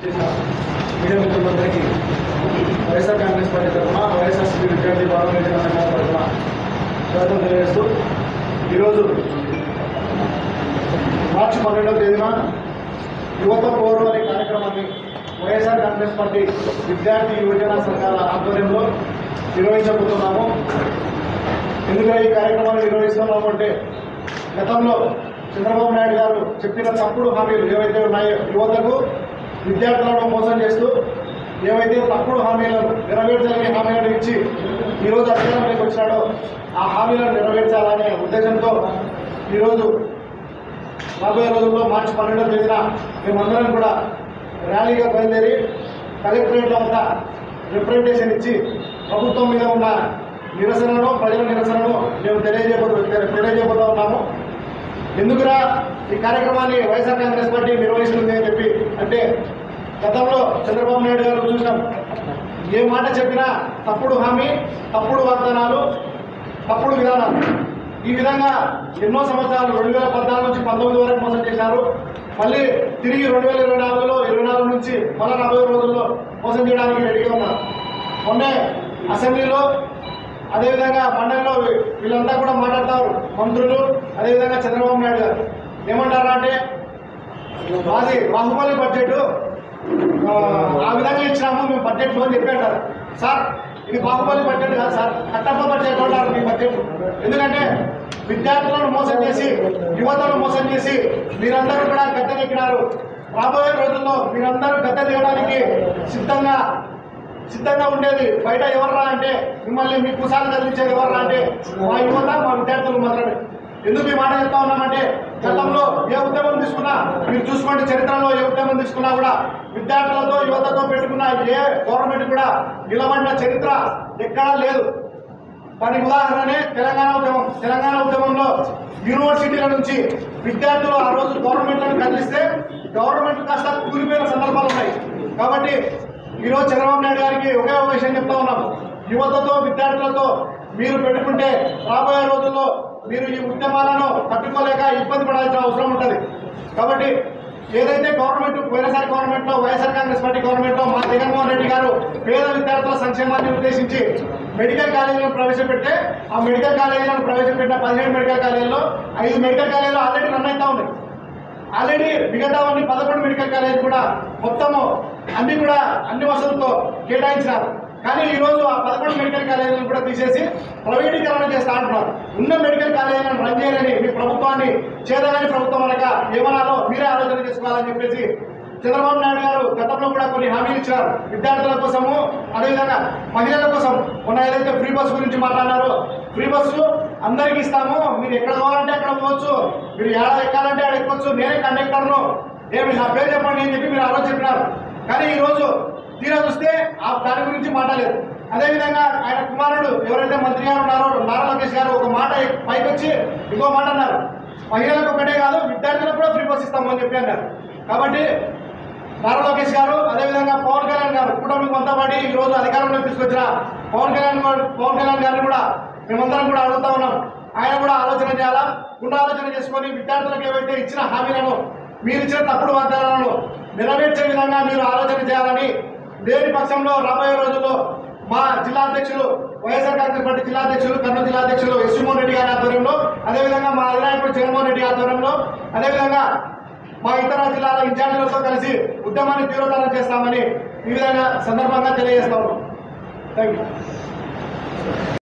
Media మిత్రులందరికీ YSR Congress party తరఫున వైఎస్ఆర్సీపీ విద్యార్థి భారత సంఘం తరఫున స్వాగతం తెలియజేస్తూ ఈరోజు మార్చి 12వ తేదీన యువత పౌరులు అనే కార్యక్రమాన్ని వైఎస్ఆర్ కాంగ్రెస్ పార్టీ విద్యార్థి యువజన సంఘాల ఆధ్వర్యంలో నిర్వహించబోతున్నాము. ఎందుకంటే ఈ కార్యక్రమాన్ని నిర్వహిస్తున్నాము అంటే గతంలో చంద్రబాబు నాయుడు గారు చెప్పిన తప్పుడు హామీలు ఏవైతే ఉన్నాయో యువతకు విద్యార్థులను మోసం చేస్తూ ఏవైతే తప్పుడు హామీలను నెరవేర్చాలని హామీలను ఇచ్చి ఈరోజు అధికారంలోకి వచ్చినాడో ఆ హామీలను నెరవేర్చాలనే ఉద్దేశంతో ఈరోజు రాబోయే రోజుల్లో మార్చి 12వ తేదీన మేమందరం కూడా ర్యాలీగా బయలుదేరి కలెక్టరేట్లో అంతా రిప్రజెంటేషన్ ఇచ్చి ప్రభుత్వం మీద ఉన్న నిరసనను ప్రజల నిరసనను మేము తెలియజేయబోతా ఉన్నాము. ఎందుకురా ఈ కార్యక్రమాన్ని వైఎస్ఆర్ కాంగ్రెస్ పార్టీ నిర్వహిస్తుంది అని చెప్పి అంటే గతంలో చంద్రబాబు నాయుడు గారు చూసినాం, ఏ మాట చెప్పినా తప్పుడు హామీ, తప్పుడు వాగ్దానాలు, తప్పుడు విధానాలు. ఈ విధంగా ఎన్నో సంవత్సరాలు 2014 నుంచి 19 వరకు మోసం చేశారు. మళ్ళీ తిరిగి 2024లో 24 నుంచి మళ్ళీ రాబోయే రోజుల్లో మోసం చేయడానికి రెడీగా ఉన్నారు. మొన్నే అసెంబ్లీలో అదేవిధంగా మండలిలో వీళ్ళంతా కూడా మాట్లాడతారు, మంత్రులు అదేవిధంగా చంద్రబాబు నాయుడు గారు ఏమంటారా అంటే మాది బాహుబలి బడ్జెట్ ఆ విధంగా ఇచ్చినాము మేము బడ్జెట్లో అని చెప్పి అంటారు. సార్ ఇది బాహుబలి బడ్జెట్ కాదు సార్, కట్టప్ప బడ్జెట్ అంటారు మీ బడ్జెట్. ఎందుకంటే విద్యార్థులను మోసం చేసి యువతను మోసం చేసి మీరందరూ కూడా గద్దెనెక్కినారు. రాబోయే రోజుల్లో మీరందరూ గద్దె దిగడానికి సిద్ధంగా ఉండేది బయట ఎవర్రా అంటే మిమ్మల్ని మీ కుసాలు కదిలించేది ఎవర్రా అంటే మా యువత, మా విద్యార్థులు మాత్రమే. ఎందుకు ఈ మాట చెప్తా ఉన్నామంటే గతంలో ఏ ఉద్యమం తీసుకున్నా మీరు చూసుకోండి, చరిత్రలో ఏ ఉద్యమం తీసుకున్నా కూడా విద్యార్థులతో యువతతో పెట్టుకున్న ఏ గవర్నమెంట్ కూడా నిలబడిన చరిత్ర ఎక్కడా లేదు. దానికి ఉదాహరణనే తెలంగాణ ఉద్యమంలో యూనివర్సిటీల నుంచి విద్యార్థులు ఆ రోజు గవర్నమెంట్లను కదిలిస్తే గవర్నమెంట్ కాస్త కూలిపోయిన సందర్భాలు ఉన్నాయి. కాబట్టి ఈరోజు చంద్రబాబు నాయుడు గారికి ఒకే ఒక విషయం చెప్తా ఉన్నాం, యువతతో విద్యార్థులతో మీరు పెట్టుకుంటే రాబోయే రోజుల్లో మీరు ఈ ఉద్యమాలను తట్టుకోలేక ఇబ్బంది పడాల్సిన అవసరం ఉంటుంది. కాబట్టి ఏదైతే గవర్నమెంట్ పోయినసారి గవర్నమెంట్లో వైఎస్ఆర్ కాంగ్రెస్ పార్టీ గవర్నమెంట్లో మా జగన్మోహన్ రెడ్డి గారు పేద విద్యార్థుల సంక్షేమాన్ని ఉద్దేశించి మెడికల్ కాలేజీలను ప్రవేశపెడితే ఆ మెడికల్ కాలేజీలను ప్రవేశపెట్టిన 17 మెడికల్ కాలేజీల్లో 5 మెడికల్ కాలేజీలు ఆల్రెడీ రన్ అవుతా ఉన్నాయి. ఆల్రెడీ మిగతావన్నీ 11 మెడికల్ కాలేజీలు కూడా మొత్తము అన్ని వసతులతో కేటాయించినారు. కానీ ఈరోజు ఆ 11 మెడికల్ కాలేజీలను కూడా తీసేసి ప్రైవేటీకరణ చేస్తా అంటున్నారు. ఉన్న మెడికల్ కాలేజీలను రన్ చేయాలని మీ ప్రభుత్వాన్ని చేదగాని ప్రభుత్వం అనక ఏమనాలో మీరే ఆలోచన చేసుకోవాలని చెప్పేసి చంద్రబాబు నాయుడు గారు గతంలో కూడా కొన్ని హామీలు ఇచ్చినారు విద్యార్థుల కోసము, అదేవిధంగా మహిళల కోసం. మొన్న ఏదైతే ఫ్రీ బస్సు గురించి మాట్లాడినారో ఫ్రీ బస్సు అందరికీ ఇస్తాము, మీరు ఎక్కడ పోవాలంటే అక్కడ పోవచ్చు, మీరు ఏడ ఎక్కాలంటే ఆడ ఎక్కొచ్చు, నేనే కండక్టర్ను, ఏమి నా పేరు చెప్పండి అని చెప్పి మీరు ఆ రోజు చెప్పినారు. కానీ ఈరోజు తీరా చూస్తే దాని గురించి మాట్లాడలేదు. అదేవిధంగా ఆయన కుమారుడు ఎవరైతే మంత్రి గారు ఉన్నారో నారా లోకేష్ గారు ఒక మాట పైకి వచ్చి ఇంకో మాట అన్నారు, మహిళలకు ఒకటే కాదు విద్యార్థులకు కూడా ఫ్రీ బస్ ఇస్తాము అని చెప్పి అన్నారు. కాబట్టి నారా లోకేష్ గారు అదేవిధంగా పవన్ కళ్యాణ్ గారు కూటమి కొంత పార్టీ ఈరోజు అధికారంలోకి తీసుకొచ్చిన పవన్ కళ్యాణ్ గారిని కూడా మేమందరం కూడా అడుగుతా ఉన్నాం, ఆయన కూడా ఆలోచన చేయాలా, గుండా ఆలోచన చేసుకొని విద్యార్థులకు ఏవైతే ఇచ్చిన హామీలను మీరు ఇచ్చిన తప్పుడు వాగ్దానాలను నెరవేర్చే విధంగా మీరు ఆలోచన చేయాలని, దేని పక్షంలో రాబోయే రోజుల్లో మా జిల్లా అధ్యక్షులు వైఎస్ఆర్ కాంగ్రెస్ పార్టీ జిల్లా అధ్యక్షులు కర్నూలు జిల్లా అధ్యక్షులు ఎస్ మోహన్ రెడ్డి గారి ఆధ్వర్యంలో, అదేవిధంగా మా అధినాయకుడు జగన్మోహన్ రెడ్డి ఆధ్వర్యంలో, అదేవిధంగా మా ఇతర జిల్లాల ఇన్ఛార్జీలతో కలిసి ఉద్యమాన్ని తీవ్రతరం చేస్తామని ఈ విధంగా సందర్భంగా తెలియజేస్తా ఉన్నాం. Thank you.